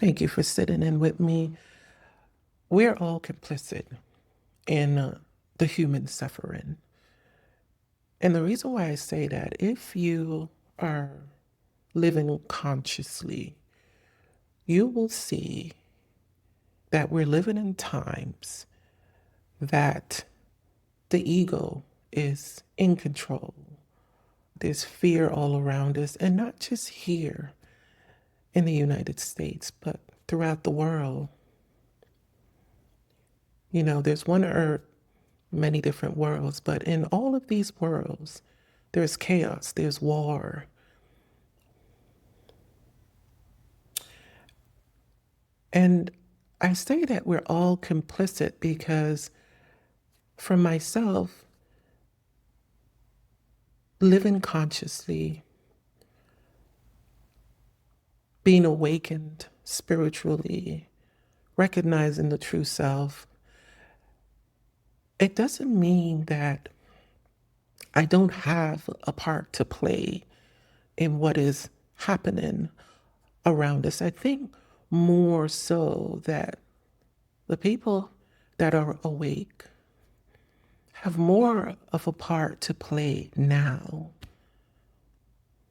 Thank you for sitting in with me. We're all complicit in the human suffering. And the reason why I say that, if you are living consciously, you will see that we're living in times that the ego is in control. There's fear all around us, and not just here in the United States, but throughout the world. There's one earth, many different worlds, but in all of these worlds, there's chaos, there's war. And I say that we're all complicit because, for myself, living consciously, being awakened spiritually, recognizing the true self, it doesn't mean that I don't have a part to play in what is happening around us. I think more so that the people that are awake have more of a part to play now,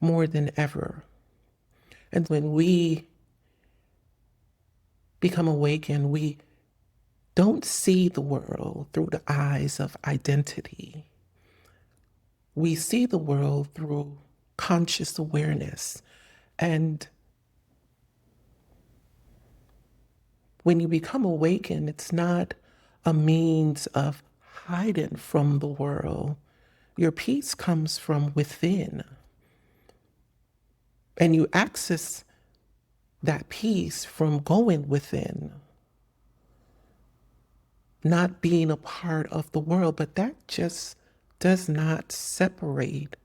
more than ever. And when we become awakened, we don't see the world through the eyes of identity. We see the world through conscious awareness. And when you become awakened, it's not a means of hiding from the world. Your peace comes from within. And you access that peace from going within, not being a part of the world. But that just does not separate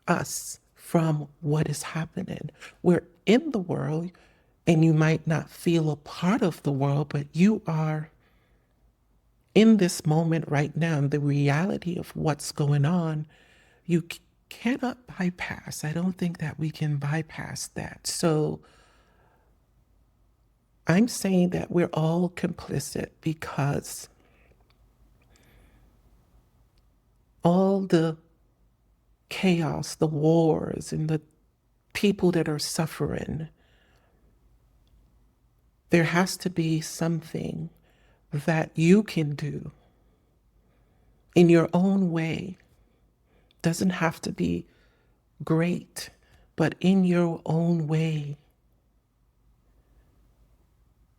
us from what is happening. We're in the world, and you might not feel a part of the world, but you are in this moment right now. The reality of what's going on, you cannot bypass. I don't think that we can bypass that. So I'm saying that we're all complicit because all the chaos, the wars, and the people that are suffering, there has to be something that you can do in your own way. Doesn't have to be great, but in your own way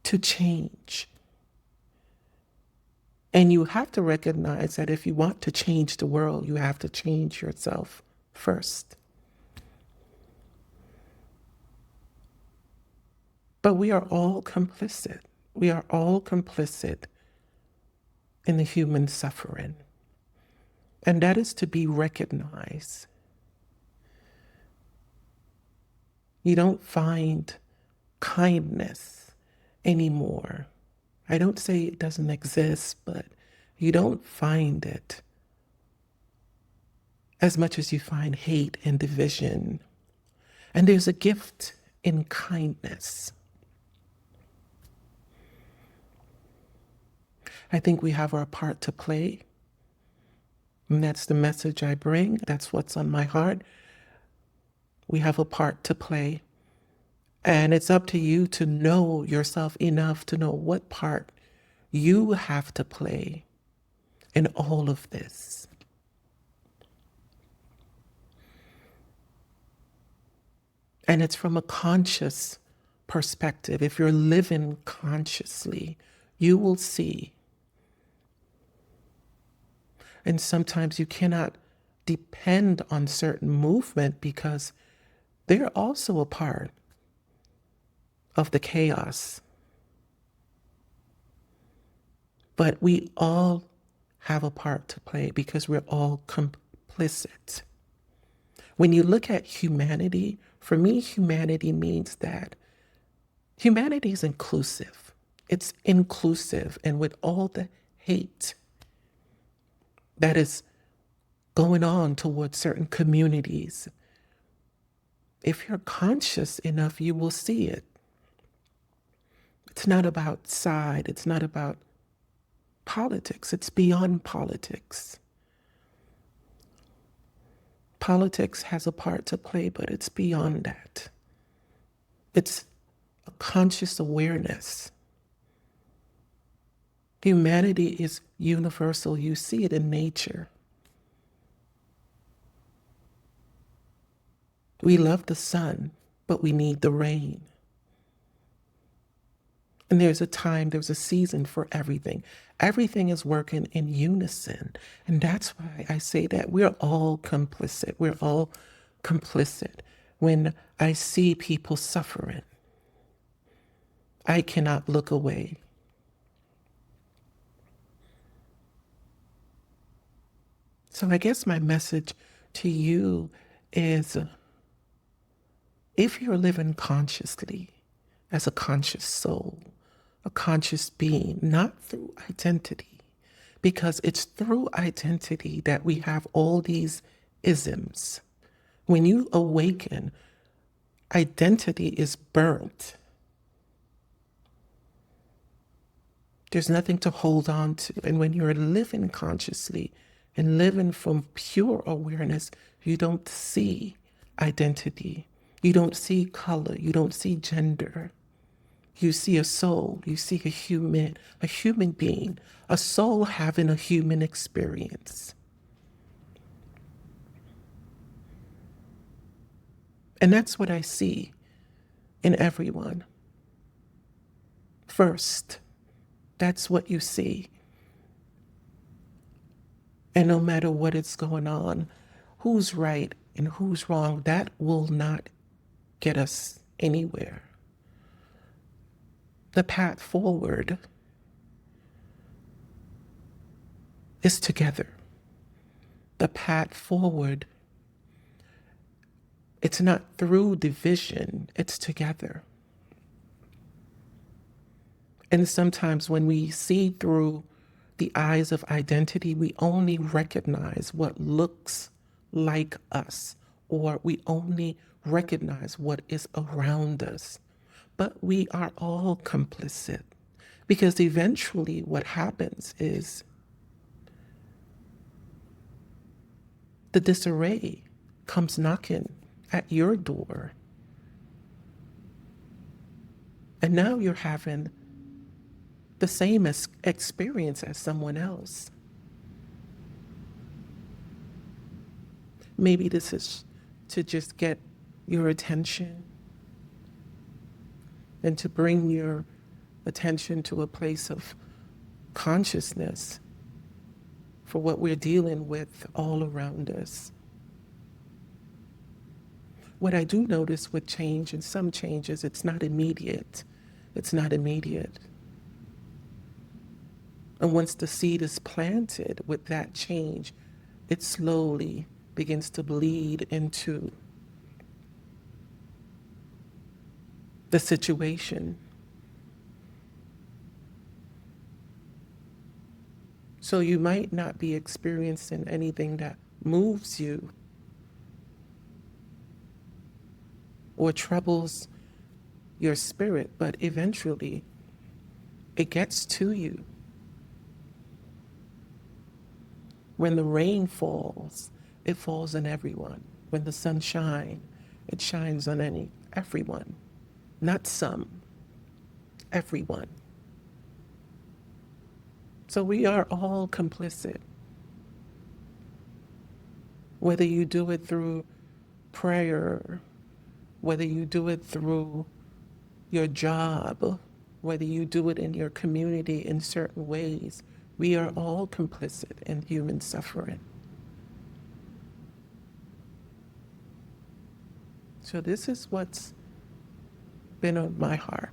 to change. And you have to recognize that if you want to change the world, you have to change yourself first. But we are all complicit. We are all complicit in the human suffering. And that is to be recognized. You don't find kindness anymore. I don't say it doesn't exist, but you don't find it as much as you find hate and division. And there's a gift in kindness. I think we have our part to play. And that's the message I bring. That's what's on my heart. We have a part to play. And it's up to you to know yourself enough to know what part you have to play in all of this. And it's from a conscious perspective. If you're living consciously, you will see. And sometimes you cannot depend on certain movement because they're also a part of the chaos. But we all have a part to play because we're all complicit. When you look at humanity, for me, humanity means that humanity is inclusive. It's inclusive. And with all the hate that is going on towards certain communities, if you're conscious enough, you will see it. It's not about side. It's not about politics. It's beyond politics. Politics has a part to play, but it's beyond that. It's a conscious awareness. Humanity is universal. You see it in nature. We love the sun, but we need the rain. And there's a time, there's a season for everything. Everything is working in unison. And that's why I say that we're all complicit. We're all complicit. When I see people suffering, I cannot look away. So I guess my message to you is, if you're living consciously as a conscious soul, a conscious being, not through identity, because it's through identity that we have all these isms. When you awaken, identity is burnt. There's nothing to hold on to. And when you're living consciously and living from pure awareness, you don't see identity. You don't see color. You don't see gender. You see a soul. You see a human being, a soul having a human experience. And that's what I see in everyone. First, that's what you see. And no matter what is going on, who's right and who's wrong, that will not get us anywhere. The path forward is together. The path forward, it's not through division, it's together. And sometimes when we see through the eyes of identity, we only recognize what looks like us, or we only recognize what is around us. But we are all complicit, because eventually what happens is the disarray comes knocking at your door. And now you're having the same experience as someone else. Maybe this is to just get your attention and to bring your attention to a place of consciousness for what we're dealing with all around us. What I do notice with change, and some changes, it's not immediate. It's not immediate. And once the seed is planted with that change, it slowly begins to bleed into the situation. So you might not be experiencing anything that moves you or troubles your spirit, but eventually it gets to you. When the rain falls, it falls on everyone. When the sun shines, it shines on everyone. Not some, everyone. So we are all complicit. Whether you do it through prayer, whether you do it through your job, whether you do it in your community in certain ways, we are all complicit in human suffering. So this is what's been on my heart.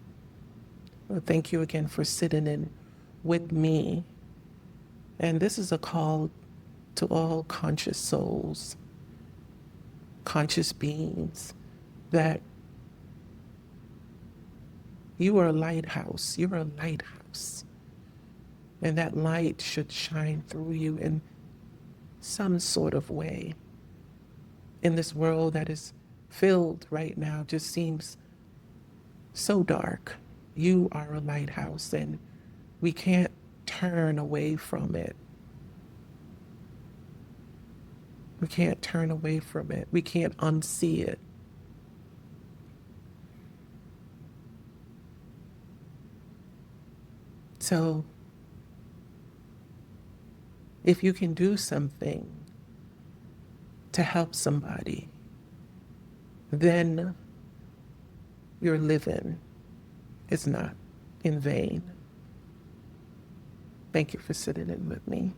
Well, thank you again for sitting in with me. And this is a call to all conscious souls, conscious beings, that you are a lighthouse. You're a lighthouse. And that light should shine through you in some sort of way. In this world that is filled right now, just seems so dark. You are a lighthouse, and we can't turn away from it. We can't turn away from it. We can't unsee it. So if you can do something to help somebody, then your living is not in vain. Thank you for sitting in with me.